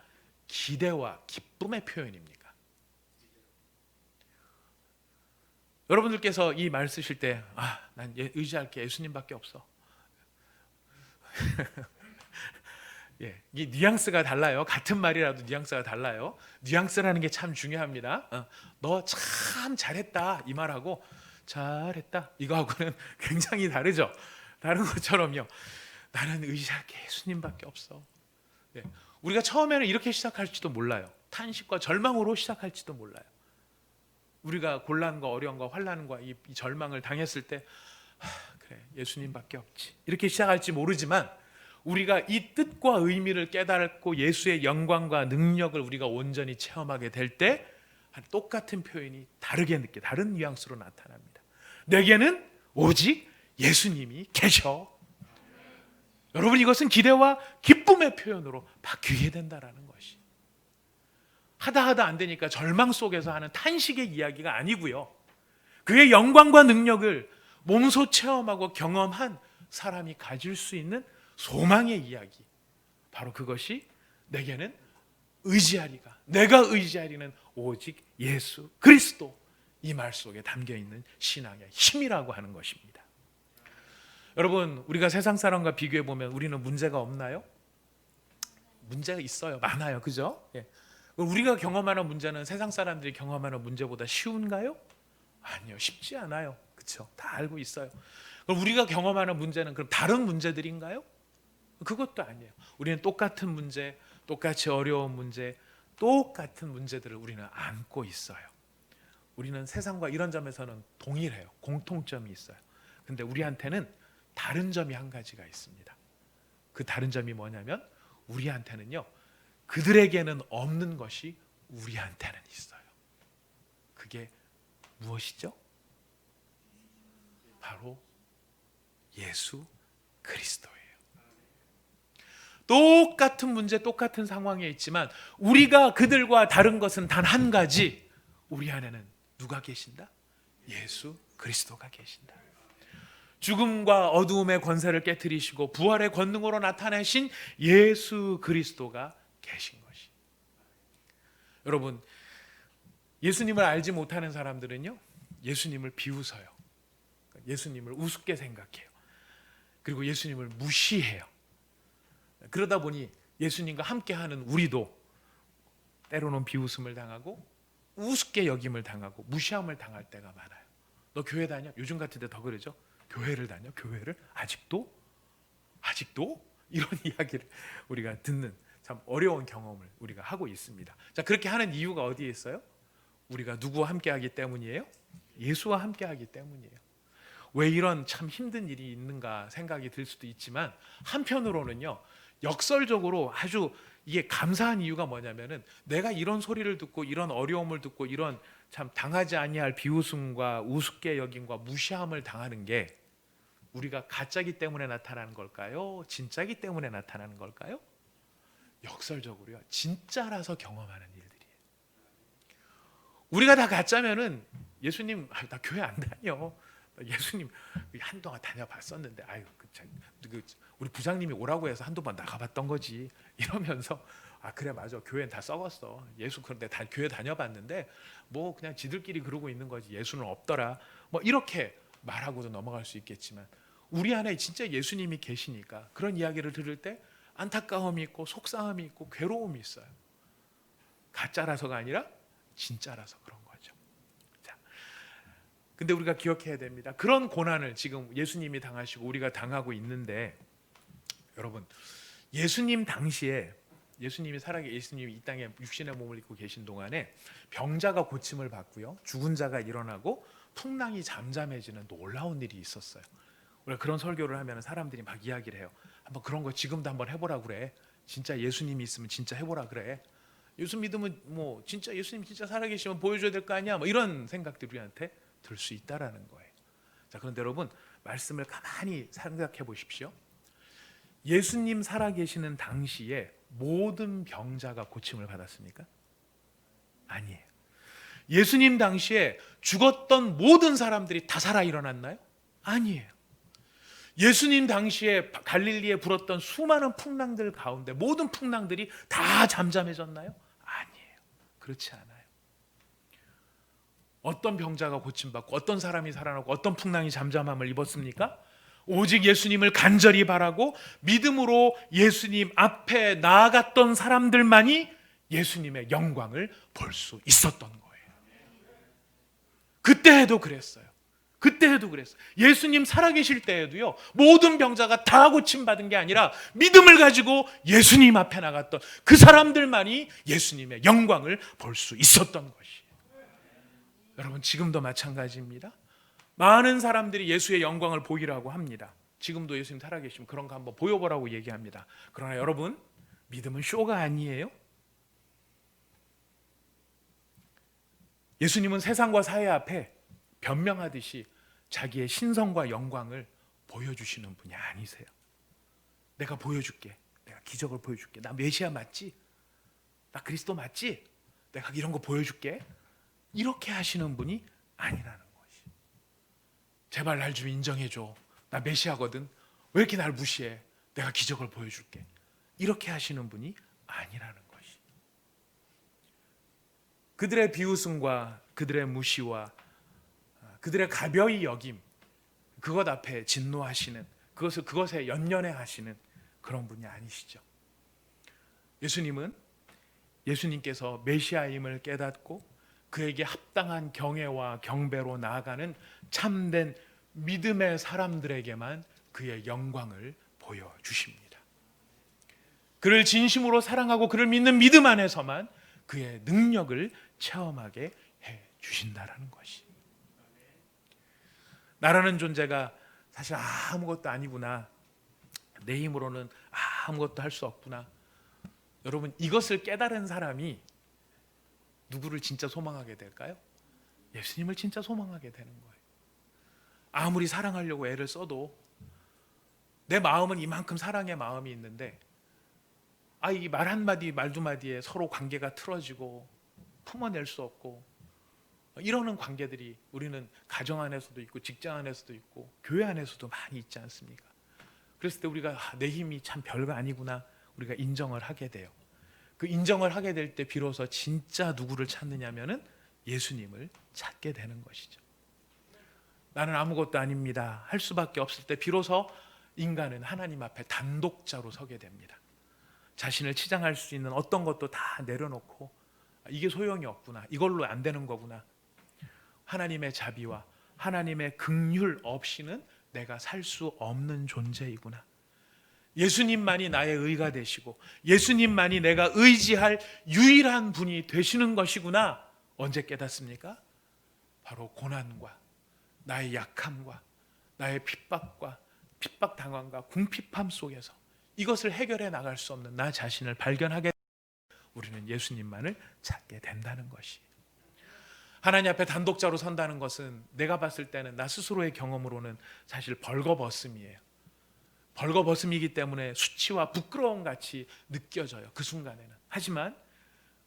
[SPEAKER 1] 기대와 기쁨의 표현입니까? 여러분들께서 이 말 쓰실 때 난 의지할 게 예수님밖에 없어. 이 뉘앙스가 달라요. 같은 말이라도 뉘앙스가 달라요. 뉘앙스라는 게 참 중요합니다. 너 참 잘했다 이 말하고 잘했다 이거하고는 굉장히 다르죠. 다른 것처럼요. 나는 의지할 게 예수님밖에 없어. 우리가 처음에는 이렇게 시작할지도 몰라요. 탄식과 절망으로 시작할지도 몰라요. 우리가 곤란과 어려움과 환난과 이 절망을 당했을 때 그래 예수님밖에 없지 이렇게 시작할지 모르지만 우리가 이 뜻과 의미를 깨닫고 예수의 영광과 능력을 우리가 온전히 체험하게 될 때 똑같은 표현이 다른 뉘앙스로 나타납니다. 내게는 오직 예수님이 계셔. 여러분 이것은 기대와 기쁨의 표현으로 바뀌게 된다라는 것이. 하다 안 되니까 절망 속에서 하는 탄식의 이야기가 아니고요. 그의 영광과 능력을 몸소 체험하고 경험한 사람이 가질 수 있는 소망의 이야기. 바로 그것이 내게는 의지하리가, 내가 의지하리는 오직 예수 그리스도, 이 말 속에 담겨 있는 신앙의 힘이라고 하는 것입니다. 여러분, 우리가 세상 사람과 비교해 보면 우리는 문제가 없나요? 문제가 있어요. 많아요. 그죠? 예. 우리가 경험하는 문제는 세상 사람들이 경험하는 문제보다 쉬운가요? 아니요. 쉽지 않아요. 그렇죠? 다 알고 있어요. 그럼 우리가 경험하는 문제는 그럼 다른 문제들인가요? 그것도 아니에요. 우리는 똑같은 문제, 똑같이 어려운 문제, 똑같은 문제들을 우리는 안고 있어요. 우리는 세상과 이런 점에서는 동일해요. 공통점이 있어요. 근데 우리한테는 다른 점이 한 가지가 있습니다. 그 다른 점이 뭐냐면 우리한테는요, 그들에게는 없는 것이 우리한테는 있어요. 그게 무엇이죠? 바로 예수 그리스도예요. 똑같은 문제, 똑같은 상황에 있지만 우리가 그들과 다른 것은 단 한 가지, 우리 안에는 누가 계신다? 예수 그리스도가 계신다. 죽음과 어두움의 권세를 깨뜨리시고 부활의 권능으로 나타내신 예수 그리스도가 계신 것이. 여러분, 예수님을 알지 못하는 사람들은요, 예수님을 비웃어요. 예수님을 우습게 생각해요. 그리고 예수님을 무시해요. 그러다 보니 예수님과 함께하는 우리도 때로는 비웃음을 당하고 우습게 여김을 당하고 무시함을 당할 때가 많아요. 너 교회 다녀? 요즘 같은 데 더 그러죠. 교회를 다녀? 교회를? 아직도? 이런 이야기를 우리가 듣는 참 어려운 경험을 우리가 하고 있습니다. 자, 그렇게 하는 이유가 어디에 있어요? 우리가 누구와 함께하기 때문이에요? 예수와 함께하기 때문이에요. 왜 이런 참 힘든 일이 있는가 생각이 들 수도 있지만 한편으로는요, 역설적으로 아주 이게 감사한 이유가 뭐냐면은 내가 이런 소리를 듣고 이런 어려움을 듣고 이런 참 당하지 아니할 비웃음과 우습게 여김과 무시함을 당하는 게 우리가 가짜기 때문에 나타나는 걸까요? 진짜기 때문에 나타나는 걸까요? 역설적으로요, 진짜라서 경험하는 일들이에요. 우리가 다 가짜면은 예수님, 나 교회 안 다녀. 예수님 한동안 다녀봤었는데, 아유, 우리 부장님이 오라고 해서 한두 번 나가봤던 거지. 이러면서 그래 맞아, 교회는 다 썩었어. 예수 그런데 다 교회 다녀봤는데 뭐 그냥 지들끼리 그러고 있는 거지. 예수는 없더라. 뭐 이렇게 말하고도 넘어갈 수 있겠지만 우리 안에 진짜 예수님이 계시니까 그런 이야기를 들을 때 안타까움이 있고 속상함이 있고 괴로움이 있어요. 가짜라서가 아니라 진짜라서 그런 거죠. 자, 근데 우리가 기억해야 됩니다. 그런 고난을 지금 예수님이 당하시고 우리가 당하고 있는데, 여러분, 예수님 당시에 예수님이 예수님이 이 땅에 육신의 몸을 입고 계신 동안에 병자가 고침을 받고요, 죽은 자가 일어나고 풍랑이 잠잠해지는 놀라운 일이 있었어요. 우리가 그런 설교를 하면 사람들이 막 이야기를 해요. 한번 그런 거 지금도 한번 해보라 그래. 진짜 예수님이 있으면 진짜 해보라 그래. 예수 믿으면 뭐 진짜 예수님 진짜 살아계시면 보여줘야 될 거 아니야. 뭐 이런 생각들이 우리한테 들 수 있다라는 거예요. 자, 그런데 여러분, 말씀을 가만히 생각해 보십시오. 예수님 살아계시는 당시에 모든 병자가 고침을 받았습니까? 아니에요. 예수님 당시에 죽었던 모든 사람들이 다 살아 일어났나요? 아니에요. 예수님 당시에 갈릴리에 불었던 수많은 풍랑들 가운데 모든 풍랑들이 다 잠잠해졌나요? 아니에요. 그렇지 않아요. 어떤 병자가 고침받고 어떤 사람이 살아나고 어떤 풍랑이 잠잠함을 입었습니까? 오직 예수님을 간절히 바라고 믿음으로 예수님 앞에 나아갔던 사람들만이 예수님의 영광을 볼 수 있었던 거예요. 그때에도 그랬어요. 예수님 살아계실 때에도요, 모든 병자가 다 고침받은 게 아니라 믿음을 가지고 예수님 앞에 나갔던 그 사람들만이 예수님의 영광을 볼 수 있었던 것이에요. 여러분, 지금도 마찬가지입니다. 많은 사람들이 예수의 영광을 보이라고 합니다. 지금도 예수님 살아계시면 그런 거 한번 보여보라고 얘기합니다. 그러나 여러분, 믿음은 쇼가 아니에요. 예수님은 세상과 사회 앞에 변명하듯이 자기의 신성과 영광을 보여주시는 분이 아니세요. 내가 보여줄게. 내가 기적을 보여줄게. 나 메시아 맞지? 나 그리스도 맞지? 내가 이런 거 보여줄게. 이렇게 하시는 분이 아니라는 것이. 제발 날 좀 인정해줘. 나 메시아거든. 왜 이렇게 날 무시해? 내가 기적을 보여줄게. 이렇게 하시는 분이 아니라는 것이. 그들의 비웃음과 그들의 무시와 그들의 가벼이 여김, 그것 앞에 진노하시는, 그것에 연연해 하시는 그런 분이 아니시죠. 예수님께서 메시아임을 깨닫고 그에게 합당한 경외와 경배로 나아가는 참된 믿음의 사람들에게만 그의 영광을 보여주십니다. 그를 진심으로 사랑하고 그를 믿는 믿음 안에서만 그의 능력을 체험하게 해주신다라는 것이. 나라는 존재가 사실 아무것도 아니구나, 내 힘으로는 아무것도 할 수 없구나. 여러분, 이것을 깨달은 사람이 누구를 진짜 소망하게 될까요? 예수님을 진짜 소망하게 되는 거예요. 아무리 사랑하려고 애를 써도 내 마음은 이만큼 사랑의 마음이 있는데 이 말 한마디 말 두마디에 서로 관계가 틀어지고 품어낼 수 없고 이러는 관계들이 우리는 가정 안에서도 있고 직장 안에서도 있고 교회 안에서도 많이 있지 않습니까? 그랬을 때 우리가 내 힘이 참 별거 아니구나, 우리가 인정을 하게 돼요. 그 인정을 하게 될 때 비로소 진짜 누구를 찾느냐면은 예수님을 찾게 되는 것이죠. 나는 아무것도 아닙니다 할 수밖에 없을 때 비로소 인간은 하나님 앞에 단독자로 서게 됩니다. 자신을 치장할 수 있는 어떤 것도 다 내려놓고 이게 소용이 없구나, 이걸로 안 되는 거구나, 하나님의 자비와 하나님의 긍휼 없이는 내가 살 수 없는 존재이구나, 예수님만이 나의 의가 되시고 예수님만이 내가 의지할 유일한 분이 되시는 것이구나. 언제 깨닫습니까? 바로 고난과 나의 약함과 나의 핍박과 핍박당함과 궁핍함 속에서 이것을 해결해 나갈 수 없는 나 자신을 발견하게 우리는 예수님만을 찾게 된다는 것이. 하나님 앞에 단독자로 선다는 것은 내가 봤을 때는 나 스스로의 경험으로는 사실 벌거벗음이에요. 벌거벗음이기 때문에 수치와 부끄러움 같이 느껴져요, 그 순간에는. 하지만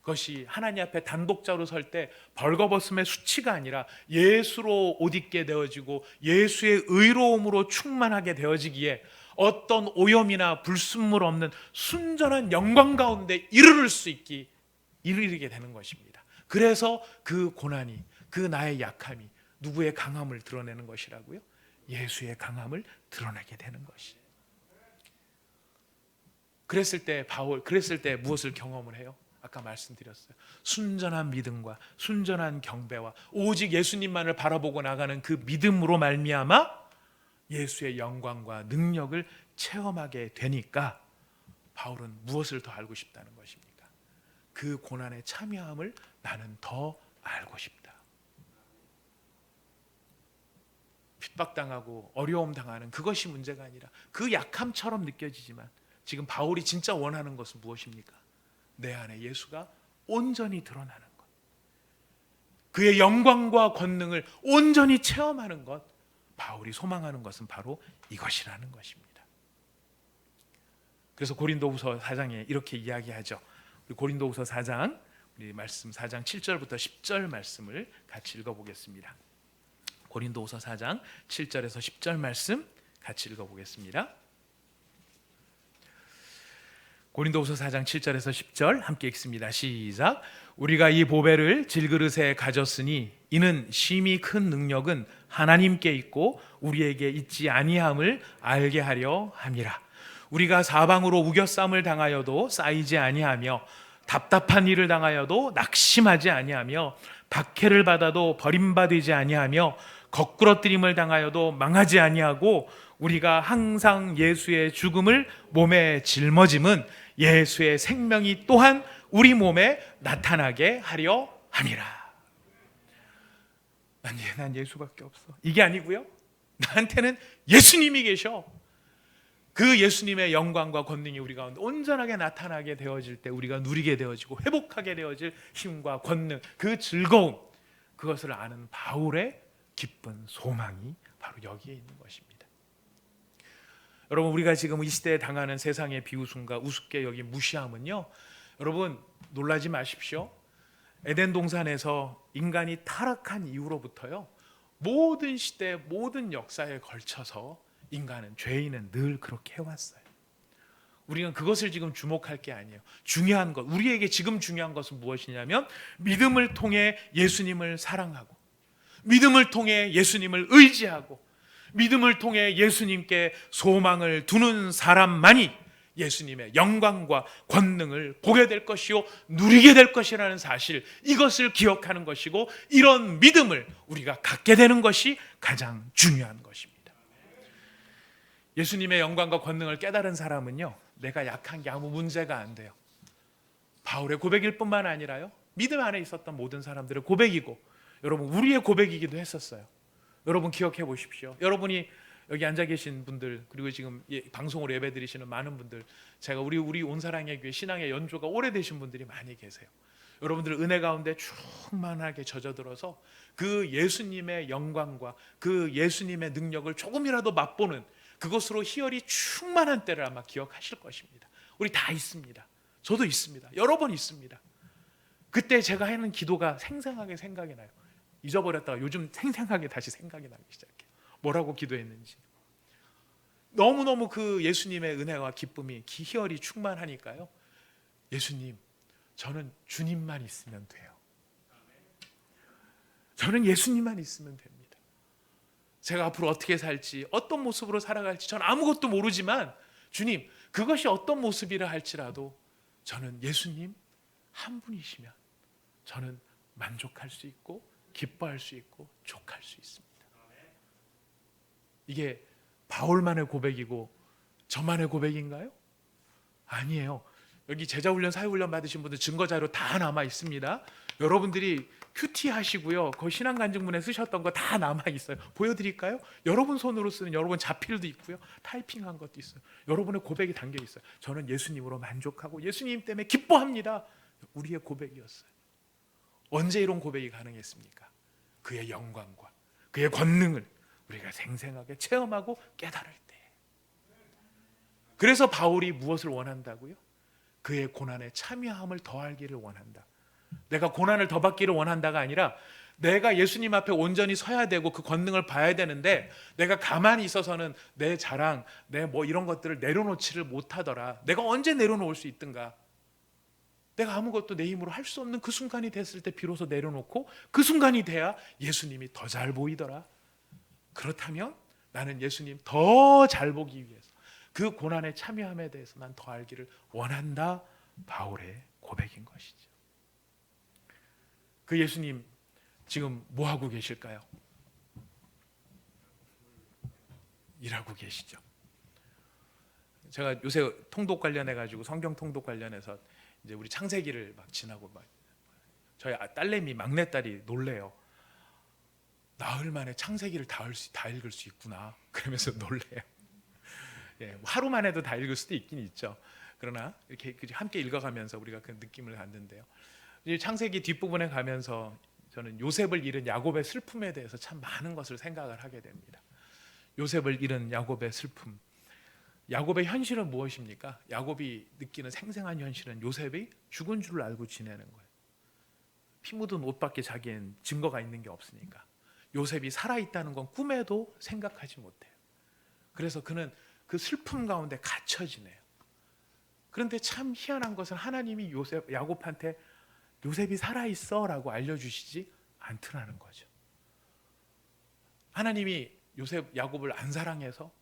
[SPEAKER 1] 그것이 하나님 앞에 단독자로 설 때 벌거벗음의 수치가 아니라 예수로 옷 입게 되어지고 예수의 의로움으로 충만하게 되어지기에 어떤 오염이나 불순물 없는 순전한 영광 가운데 이르게 되는 것입니다. 그래서 그 고난이, 그 나의 약함이 누구의 강함을 드러내는 것이라고요? 예수의 강함을 드러내게 되는 것이. 그랬을 때 무엇을 경험을 해요? 아까 말씀드렸어요. 순전한 믿음과 순전한 경배와 오직 예수님만을 바라보고 나가는 그 믿음으로 말미암아 예수의 영광과 능력을 체험하게 되니까 바울은 무엇을 더 알고 싶다는 것입니까? 그 고난에 참여함을 나는 더 알고 싶다. 핍박당하고 어려움 당하는 그것이 문제가 아니라 그 약함처럼 느껴지지만 지금 바울이 진짜 원하는 것은 무엇입니까? 내 안에 예수가 온전히 드러나는 것, 그의 영광과 권능을 온전히 체험하는 것, 바울이 소망하는 것은 바로 이것이라는 것입니다. 그래서 고린도후서 4장에 이렇게 이야기하죠. 우리 고린도후서 4장, 우리 말씀 4장 7절부터 10절 말씀을 같이 읽어보겠습니다. 고린도후서 4장 7절에서 10절 말씀 같이 읽어보겠습니다. 고린도후서 4장 7절에서 10절 함께 읽습니다. 시작. 우리가 이 보배를 질그릇에 가졌으니 이는 심히 큰 능력은 하나님께 있고 우리에게 있지 아니함을 알게 하려 함이라. 우리가 사방으로 우겨쌈을 당하여도 쌓이지 아니하며 답답한 일을 당하여도 낙심하지 아니하며 박해를 받아도 버림받지 아니하며 거꾸러뜨림을 당하여도 망하지 아니하고 우리가 항상 예수의 죽음을 몸에 짊어짐은 예수의 생명이 또한 우리 몸에 나타나게 하려 함이라. 난 예수밖에 없어, 이게 아니고요, 나한테는 예수님이 계셔. 그 예수님의 영광과 권능이 우리 가운데 온전하게 나타나게 되어질 때 우리가 누리게 되어지고 회복하게 되어질 힘과 권능, 그 즐거움, 그것을 아는 바울의 기쁜 소망이 바로 여기에 있는 것입니다. 여러분, 우리가 지금 이 시대에 당하는 세상의 비웃음과 우습게 여긴 무시함은요, 여러분 놀라지 마십시오. 에덴 동산에서 인간이 타락한 이후로부터요, 모든 시대 모든 역사에 걸쳐서 인간은, 죄인은 늘 그렇게 해왔어요. 우리는 그것을 지금 주목할 게 아니에요. 중요한 것, 우리에게 지금 중요한 것은 무엇이냐면 믿음을 통해 예수님을 사랑하고, 믿음을 통해 예수님을 의지하고, 믿음을 통해 예수님께 소망을 두는 사람만이 예수님의 영광과 권능을 보게 될 것이요 누리게 될 것이라는 사실, 이것을 기억하는 것이고, 이런 믿음을 우리가 갖게 되는 것이 가장 중요한 것입니다. 예수님의 영광과 권능을 깨달은 사람은요, 내가 약한 게 아무 문제가 안 돼요. 바울의 고백일 뿐만 아니라요, 믿음 안에 있었던 모든 사람들의 고백이고, 여러분 우리의 고백이기도 했었어요. 여러분 기억해 보십시오. 여러분이 여기 앉아 계신 분들, 그리고 지금 방송으로 예배 드리시는 많은 분들, 제가 우리 온사랑의 교회 신앙의 연조가 오래되신 분들이 많이 계세요. 여러분들 은혜 가운데 충만하게 젖어들어서 그 예수님의 영광과 그 예수님의 능력을 조금이라도 맛보는 그것으로 희열이 충만한 때를 아마 기억하실 것입니다. 우리 다 있습니다. 저도 있습니다. 여러 번 있습니다. 그때 제가 하는 기도가 생생하게 생각이 나요. 잊어버렸다가 요즘 생생하게 다시 생각이 나기 시작해요. 뭐라고 기도했는지. 너무너무 그 예수님의 은혜와 기쁨이 희열이 충만하니까요, 예수님, 저는 주님만 있으면 돼요. 저는 예수님만 있으면 됩니다. 제가 앞으로 어떻게 살지, 어떤 모습으로 살아갈지 저는 아무것도 모르지만, 주님, 그것이 어떤 모습이라 할지라도 저는 예수님 한 분이시면 저는 만족할 수 있고 기뻐할 수 있고 족할 수 있습니다. 이게 바울만의 고백이고 저만의 고백인가요? 아니에요. 여기 제자훈련, 사회훈련 받으신 분들 증거자료 다 남아 있습니다. 여러분들이 큐티 하시고요, 그 신앙간증문에 쓰셨던 거 다 남아 있어요. 보여드릴까요? 여러분 손으로 쓰는 여러분 자필도 있고요, 타이핑한 것도 있어요. 여러분의 고백이 담겨 있어요. 저는 예수님으로 만족하고 예수님 때문에 기뻐합니다. 우리의 고백이었어요. 언제 이런 고백이 가능했습니까? 그의 영광과 그의 권능을 우리가 생생하게 체험하고 깨달을 때. 그래서 바울이 무엇을 원한다고요? 그의 고난에 참여함을 더 알기를 원한다. 내가 고난을 더 받기를 원한다가 아니라, 내가 예수님 앞에 온전히 서야 되고 그 권능을 봐야 되는데 내가 가만히 있어서는 내 자랑, 내 뭐 이런 것들을 내려놓지를 못하더라. 내가 언제 내려놓을 수 있든가. 내가 아무것도 내 힘으로 할 수 없는 그 순간이 됐을 때 비로소 내려놓고, 그 순간이 돼야 예수님이 더 잘 보이더라. 그렇다면 나는 예수님 더 잘 보기 위해서 그 고난에 참여함에 대해서 난 더 알기를 원한다. 바울의 고백인 것이죠. 그 예수님 지금 뭐 하고 계실까요? 일하고 계시죠. 제가 요새 통독 관련해 가지고, 성경 통독 관련해서 이제 우리 창세기를 막 지나고, 막 저희 딸내미 막내딸이 놀래요. 나흘 만에 창세기를 다 읽을 수 있구나, 그러면서 놀래요. 예, 하루만 해도 다 읽을 수도 있긴 있죠. 그러나 이렇게 함께 읽어가면서 우리가 그 느낌을 갖는데요, 창세기 뒷부분에 가면서 저는 요셉을 잃은 야곱의 슬픔에 대해서 참 많은 것을 생각을 하게 됩니다. 요셉을 잃은 야곱의 슬픔. 야곱의 현실은 무엇입니까? 야곱이 느끼는 생생한 현실은 요셉이 죽은 줄 알고 지내는 거예요. 피 묻은 옷밖에 자기엔 증거가 있는 게 없으니까. 요셉이 살아있다는 건 꿈에도 생각하지 못해요. 그래서 그는 그 슬픔 가운데 갇혀 지내요. 그런데 참 희한한 것은 하나님이 야곱한테 요셉이 살아있어 라고 알려주시지 않더라는 거죠. 하나님이 야곱을 안 사랑해서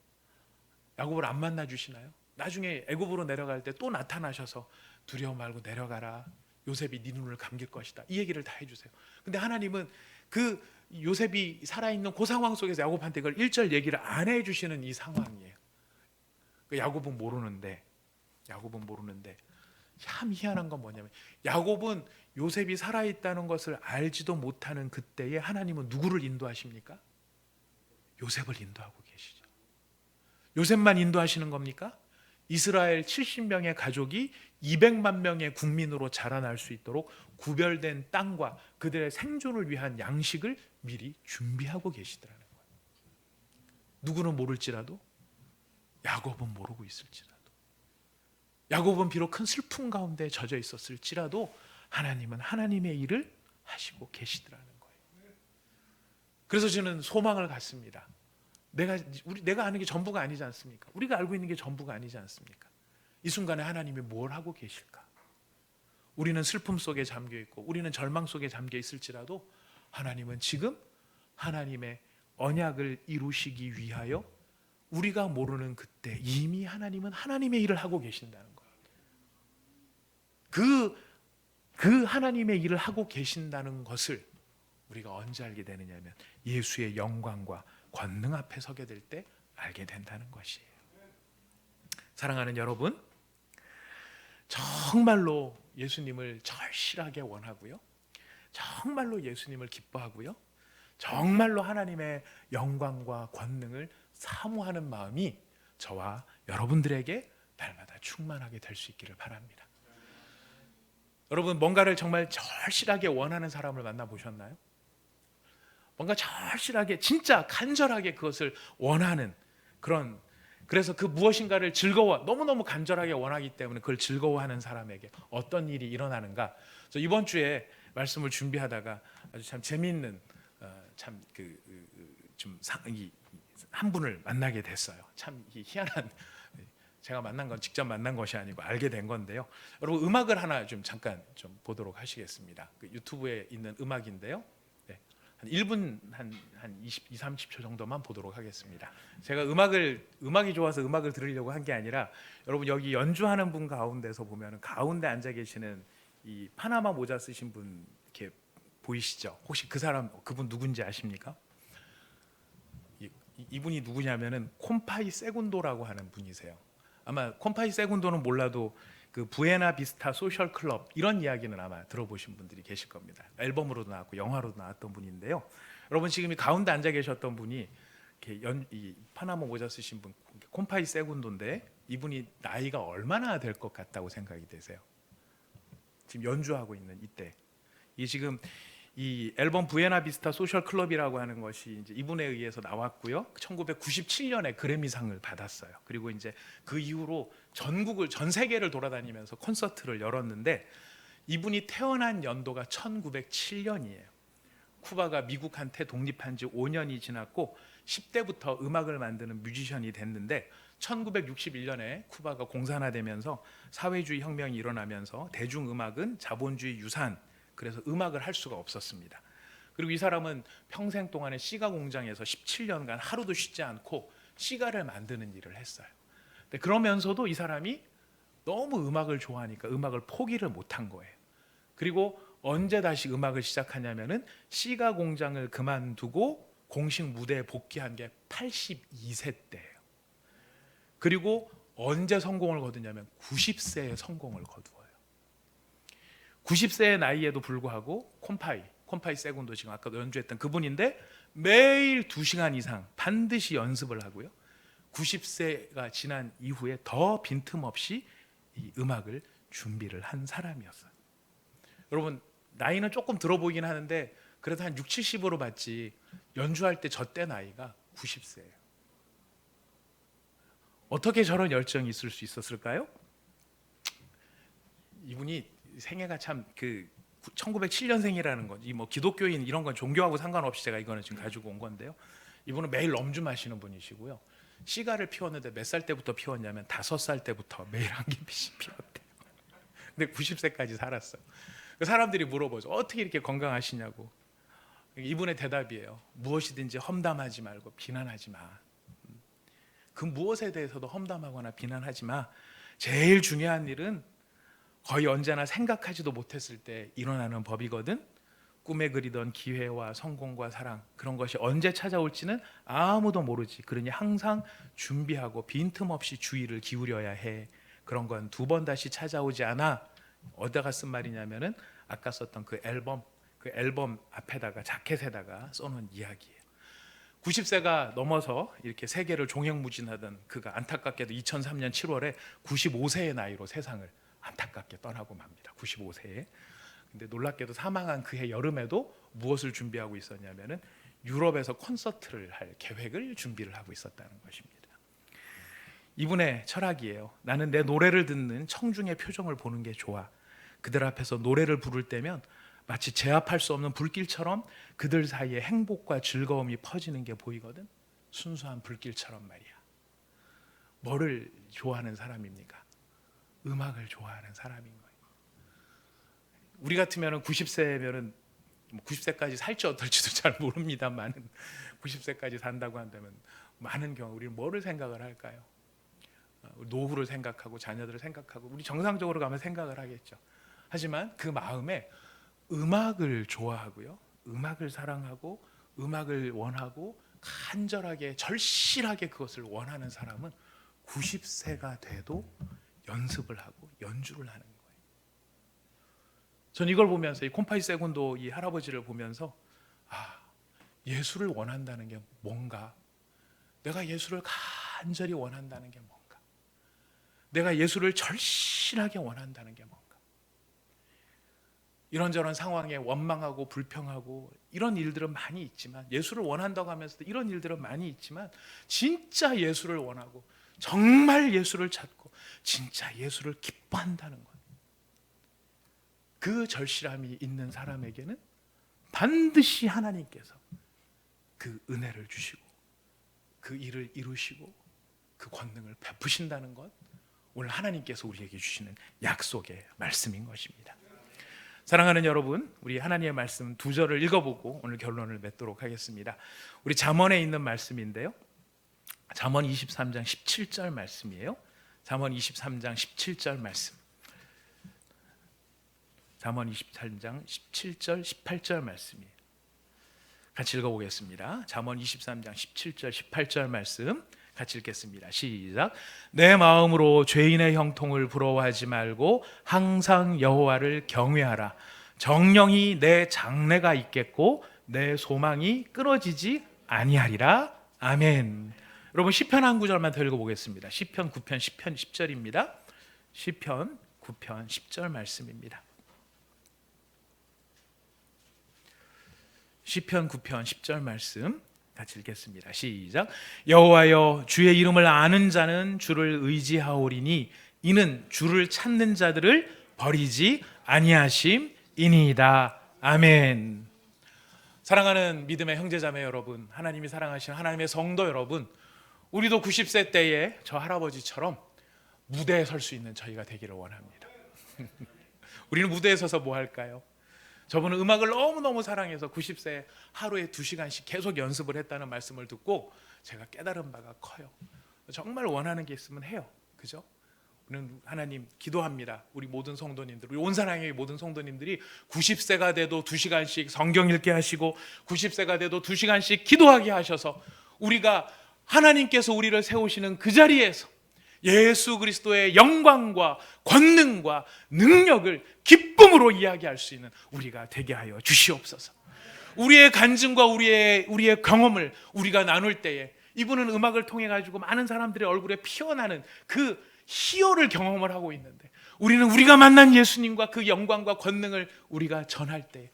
[SPEAKER 1] 야곱을 안 만나 주시나요? 나중에 애굽으로 내려갈 때 또 나타나셔서 두려워 말고 내려가라, 요셉이 네 눈을 감길 것이다, 이 얘기를 다 해주세요. 근데 하나님은 그 요셉이 살아있는 그 상황 속에서 야곱한테 그걸 1절 얘기를 안 해주시는 이 상황이에요. 야곱은 모르는데 참 희한한 건 뭐냐면, 야곱은 요셉이 살아있다는 것을 알지도 못하는 그때에 하나님은 누구를 인도하십니까? 요셉을 인도하고 계시죠. 요셉만 인도하시는 겁니까? 이스라엘 70명의 가족이 200만 명의 국민으로 자라날 수 있도록 구별된 땅과 그들의 생존을 위한 양식을 미리 준비하고 계시더라는 거예요. 누구는 모를지라도, 야곱은 모르고 있을지라도, 야곱은 비록 큰 슬픔 가운데 젖어 있었을지라도 하나님은 하나님의 일을 하시고 계시더라는 거예요. 그래서 저는 소망을 갖습니다. 내가 아는 게 전부가 아니지 않습니까? 우리가 알고 있는 게 전부가 아니지 않습니까? 이 순간에 하나님이 뭘 하고 계실까? 우리는 슬픔 속에 잠겨 있고 우리는 절망 속에 잠겨 있을지라도 하나님은 지금 하나님의 언약을 이루시기 위하여 우리가 모르는 그때 이미 하나님은 하나님의 일을 하고 계신다는 거예요. 그 하나님의 일을 하고 계신다는 것을 우리가 언제 알게 되느냐면 예수의 영광과 권능 앞에 서게 될 때 알게 된다는 것이에요. 사랑하는 여러분, 정말로 예수님을 절실하게 원하고요, 정말로 예수님을 기뻐하고요, 정말로 하나님의 영광과 권능을 사모하는 마음이 저와 여러분들에게 날마다 충만하게 될 수 있기를 바랍니다. 여러분, 뭔가를 정말 절실하게 원하는 사람을 만나보셨나요? 뭔가 절실하게 진짜 간절하게 그것을 원하는 그런, 그래서 그 무엇인가를 너무너무 간절하게 원하기 때문에 그걸 즐거워하는 사람에게 어떤 일이 일어나는가. 그래서 이번 주에 말씀을 준비하다가 아주 참 재미있는 한 분을 만나게 됐어요. 참 희한한, 제가 만난 건 직접 만난 것이 아니고 알게 된 건데요. 여러분, 음악을 하나 좀 잠깐 좀 보도록 하시겠습니다. 그 유튜브에 있는 음악인데요. 네, 한 1분 한 20, 30초 정도만 보도록 하겠습니다. 제가 음악이 좋아서 음악을 들으려고 한 게 아니라, 여러분 여기 연주하는 분 가운데서 보면 가운데 앉아 계시는 이 파나마 모자 쓰신 분 이렇게 보이시죠? 혹시 그분 누군지 아십니까? 이분이 누구냐면은 콤파이 세군도라고 하는 분이세요. 아마 콤파이 세군도는 몰라도 그 부에나비스타 소셜 클럽 이런 이야기는 아마 들어보신 분들이 계실 겁니다. 앨범으로도 나왔고 영화로도 나왔던 분인데요. 여러분, 지금 이 가운데 앉아 계셨던 분이 이 파나마 모자 쓰신 분 콤파이 세군도인데, 이분이 나이가 얼마나 될 것 같다고 생각이 되세요? 지금 연주하고 있는 이때, 이 지금 이 앨범 부에나비스타 소셜 클럽이라고 하는 것이 이제 이분에 의해서 나왔고요. 1997년에 그래미상을 받았어요. 그리고 이제 그 이후로 전 세계를 돌아다니면서 콘서트를 열었는데, 이분이 태어난 연도가 1907년이에요. 쿠바가 미국한테 독립한 지 5년이 지났고 10대부터 음악을 만드는 뮤지션이 됐는데, 1961년에 쿠바가 공산화되면서 사회주의 혁명이 일어나면서 대중음악은 자본주의 유산, 그래서 음악을 할 수가 없었습니다. 그리고 이 사람은 평생 동안에 시가 공장에서 17년간 하루도 쉬지 않고 시가를 만드는 일을 했어요. 근데 그러면서도 이 사람이 너무 음악을 좋아하니까 음악을 포기를 못한 거예요. 그리고 언제 다시 음악을 시작하냐면은 시가 공장을 그만두고 공식 무대에 복귀한 게 82세 때예요. 그리고 언제 성공을 거두냐면 90세에 성공을 거두어요. 90세의 나이에도 불구하고 콤파이 세군도 지금 아까 연주했던 그분인데, 매일 2시간 이상 반드시 연습을 하고요, 90세가 지난 이후에 더 빈틈없이 이 음악을 준비를 한 사람이었어요. 여러분, 나이는 조금 들어 보이긴 하는데 그래도 한 6, 70으로 봤지 연주할 때 저 때 나이가 90세예요. 어떻게 저런 열정이 있을 수 있었을까요? 이분이 생애가 참 1907년생이라는 거지, 뭐 기독교인 이런 건 종교하고 상관없이 제가 이거는 지금 가지고 온 건데요. 이분은 매일 럼주 마시는 분이시고요. 시가를 피웠는데 몇 살 때부터 피웠냐면 5살 때부터 매일 한 개씩 피웠대요. 근데 90세까지 살았어요. 사람들이 물어보죠. 어떻게 이렇게 건강하시냐고. 이분의 대답이에요. 무엇이든지 험담하지 말고 비난하지 마. 그 무엇에 대해서도 험담하거나 비난하지 마. 제일 중요한 일은 거의 언제나 생각하지도 못했을 때 일어나는 법이거든. 꿈에 그리던 기회와 성공과 사랑, 그런 것이 언제 찾아올지는 아무도 모르지. 그러니 항상 준비하고 빈틈없이 주의를 기울여야 해. 그런 건 2번 다시 찾아오지 않아. 어디다가 쓴 말이냐면은 아까 썼던 그 앨범 앞에다가 자켓에다가 써놓은 이야기예요. 90세가 넘어서 이렇게 세계를 종횡무진하던 그가 안타깝게도 2003년 7월에 95세의 나이로 세상을 안타깝게 떠나고 맙니다. 95세에. 근데 놀랍게도 사망한 그해 여름에도 무엇을 준비하고 있었냐면은 유럽에서 콘서트를 할 계획을 준비를 하고 있었다는 것입니다. 이분의 철학이에요. 나는 내 노래를 듣는 청중의 표정을 보는 게 좋아. 그들 앞에서 노래를 부를 때면 마치 제압할 수 없는 불길처럼 그들 사이에 행복과 즐거움이 퍼지는 게 보이거든. 순수한 불길처럼 말이야. 뭐를 좋아하는 사람입니까? 음악을 좋아하는 사람인 거예요. 우리 같으면 90세면은 90세까지 살지 어떨지도 잘 모릅니다만 90세까지 산다고 한다면 많은 경우 우리는 뭐를 생각을 할까요? 노후를 생각하고 자녀들을 생각하고 우리 정상적으로 가면 생각을 하겠죠. 하지만 그 마음에 음악을 좋아하고요, 음악을 사랑하고 음악을 원하고 간절하게 절실하게 그것을 원하는 사람은 90세가 돼도 연습을 하고 연주를 하는 거예요. 전 이걸 보면서 이 콤파이 세군도 이 할아버지를 보면서 예수를 원한다는 게 뭔가, 내가 예수를 간절히 원한다는 게 뭔가, 내가 예수를 절실하게 원한다는 게 뭔가, 이런저런 상황에 원망하고 불평하고 이런 일들은 많이 있지만, 예수를 원한다고 하면서도 이런 일들은 많이 있지만, 진짜 예수를 원하고 정말 예수를 찾고 진짜 예수를 기뻐한다는 것, 그 절실함이 있는 사람에게는 반드시 하나님께서 그 은혜를 주시고 그 일을 이루시고 그 권능을 베푸신다는 것, 오늘 하나님께서 우리에게 주시는 약속의 말씀인 것입니다. 사랑하는 여러분, 우리 하나님의 말씀 두 절을 읽어보고 오늘 결론을 맺도록 하겠습니다. 우리 잠언에 있는 말씀인데요, 잠언 23장 17절 말씀이에요. 잠언 23장 17절 말씀, 잠언 23장 17절 18절 말씀이에요. 같이 읽어보겠습니다. 잠언 23장 17절 18절 말씀 같이 읽겠습니다. 시작. 내 마음으로 죄인의 형통을 부러워하지 말고 항상 여호와를 경외하라. 정령이 내 장래가 있겠고 내 소망이 끊어지지 아니하리라. 아멘. 여러분 시편 한 구절만 더 읽어보겠습니다. 시편 9편 10편 10절입니다. 시편 9편 10절 말씀입니다. 시편 9편 10절 말씀 같이 읽겠습니다. 시작. 여호와여, 주의 이름을 아는 자는 주를 의지하오리니 이는 주를 찾는 자들을 버리지 아니하심이니이다. 아멘. 사랑하는 믿음의 형제자매 여러분, 하나님이 사랑하시는 하나님의 성도 여러분, 우리도 90세 때에 저 할아버지처럼 무대에 설 수 있는 저희가 되기를 원합니다. 우리는 무대에 서서 뭐 할까요? 저분은 음악을 너무너무 사랑해서 90세에 하루에 2시간씩 계속 연습을 했다는 말씀을 듣고 제가 깨달은 바가 커요. 정말 원하는 게 있으면 해요. 그죠? 우리는 하나님 기도합니다. 우리 모든 성도님들, 우리 온 사랑의 모든 성도님들이 90세가 돼도 2시간씩 성경 읽게 하시고 90세가 돼도 2시간씩 기도하게 하셔서 우리가 하나님께서 우리를 세우시는 그 자리에서 예수 그리스도의 영광과 권능과 능력을 기쁨으로 이야기할 수 있는 우리가 되게 하여 주시옵소서. 우리의 간증과 우리의 경험을 우리가 나눌 때에 이분은 음악을 통해 가지고 많은 사람들의 얼굴에 피어나는 그 희열을 경험을 하고 있는데, 우리는 우리가 만난 예수님과 그 영광과 권능을 우리가 전할 때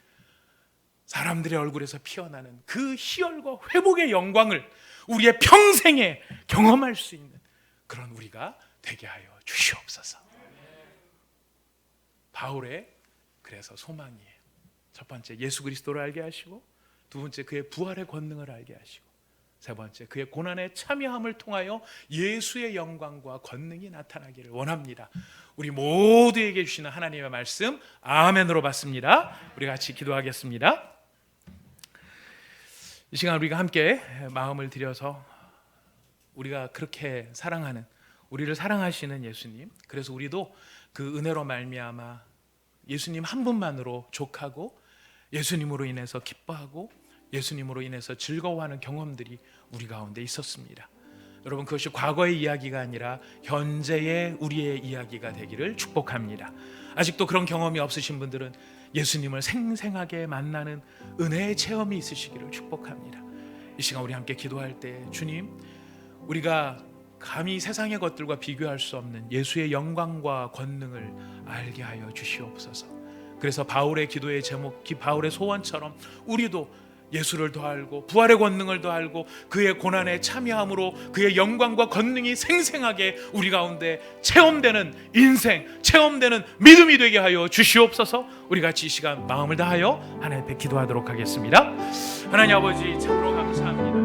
[SPEAKER 1] 사람들의 얼굴에서 피어나는 그 희열과 회복의 영광을 우리의 평생에 경험할 수 있는 그런 우리가 되게 하여 주시옵소서. 바울의 그래서 소망이에요. 첫 번째 예수 그리스도를 알게 하시고, 두 번째 그의 부활의 권능을 알게 하시고, 세 번째 그의 고난에 참여함을 통하여 예수의 영광과 권능이 나타나기를 원합니다. 우리 모두에게 주시는 하나님의 말씀 아멘으로 받습니다. 우리 같이 기도하겠습니다. 이 시간 우리가 함께 마음을 들여서 우리가 그렇게 사랑하는, 우리를 사랑하시는 예수님, 그래서 우리도 그 은혜로 말미암아 예수님 한 분만으로 족하고 예수님으로 인해서 기뻐하고 예수님으로 인해서 즐거워하는 경험들이 우리 가운데 있었습니다. 여러분, 그것이 과거의 이야기가 아니라 현재의 우리의 이야기가 되기를 축복합니다. 아직도 그런 경험이 없으신 분들은 예수님을 생생하게 만나는 은혜의 체험이 있으시기를 축복합니다. 이 시간 우리 함께 기도할 때 주님, 우리가 감히 세상의 것들과 비교할 수 없는 예수의 영광과 권능을 알게 하여 주시옵소서. 그래서 바울의 기도의 제목, 바울의 소원처럼 우리도 예수를 더 알고 부활의 권능을 더 알고 그의 고난에 참여함으로 그의 영광과 권능이 생생하게 우리 가운데 체험되는 인생, 체험되는 믿음이 되게 하여 주시옵소서. 우리 같이 이 시간 마음을 다하여 하나님 앞에 기도하도록 하겠습니다. 하나님 아버지, 참으로 감사합니다.